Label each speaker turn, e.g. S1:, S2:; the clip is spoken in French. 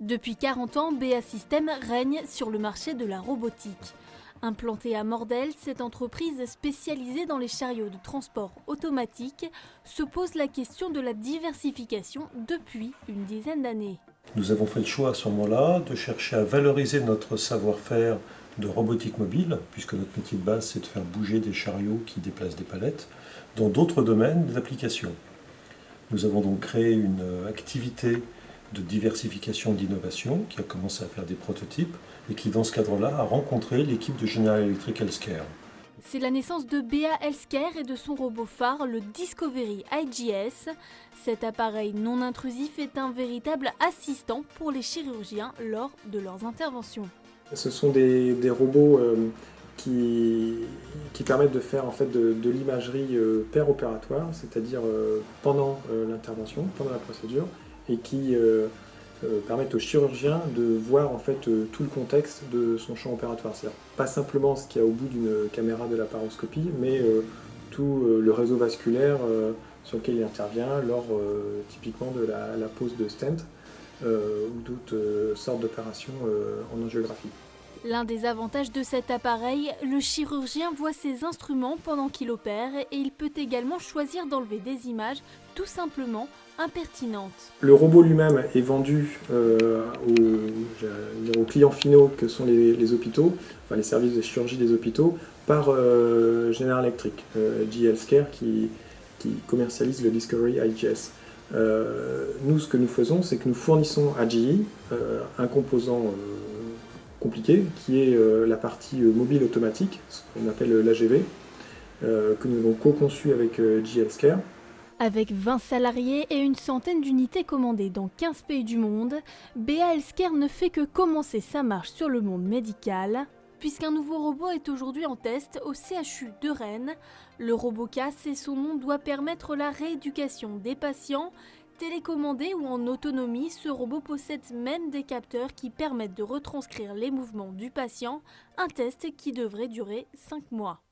S1: Depuis 40 ans, BA Systems règne sur le marché de la robotique. Implantée à Mordel, cette entreprise spécialisée dans les chariots de transport automatique se pose la question de la diversification depuis une dizaine d'années.
S2: Nous avons fait le choix à ce moment-là de chercher à valoriser notre savoir-faire de robotique mobile, puisque notre métier de base c'est de faire bouger des chariots qui déplacent des palettes, dans d'autres domaines d'application. Nous avons donc créé une activité de diversification d'innovation qui a commencé à faire des prototypes et qui dans ce cadre-là a rencontré l'équipe de General Electric Healthcare.
S1: C'est la naissance de BA Healthcare et de son robot phare, le Discovery IGS. Cet appareil non intrusif est un véritable assistant pour les chirurgiens lors de leurs interventions.
S3: Ce sont des robots qui permettent de faire en fait de l'imagerie péropératoire, c'est-à-dire pendant l'intervention, pendant la procédure, et qui permettent au chirurgien de voir en fait tout le contexte de son champ opératoire. C'est-à-dire pas simplement ce qu'il y a au bout d'une caméra de laparoscopie, mais tout le réseau vasculaire sur lequel il intervient lors typiquement de la pose de stent ou d'autres sortes d'opérations en angiographie.
S1: L'un des avantages de cet appareil, le chirurgien voit ses instruments pendant qu'il opère et il peut également choisir d'enlever des images tout simplement impertinentes.
S3: Le robot lui-même est vendu aux clients finaux que sont les hôpitaux, enfin les services de chirurgie des hôpitaux, par General Electric, GE Healthcare qui commercialise le Discovery IGS. Nous, ce que nous faisons, c'est que nous fournissons à GE un composant compliqué, qui est la partie mobile automatique, ce qu'on appelle l'AGV, que nous avons co-conçu avec GE Healthcare.
S1: Avec 20 salariés et une centaine d'unités commandées dans 15 pays du monde, BA Healthcare ne fait que commencer sa marche sur le monde médical, puisqu'un nouveau robot est aujourd'hui en test au CHU de Rennes. Le RoboCas et son nom doit permettre la rééducation des patients. Télécommandé ou en autonomie, ce robot possède même des capteurs qui permettent de retranscrire les mouvements du patient, un test qui devrait durer 5 mois.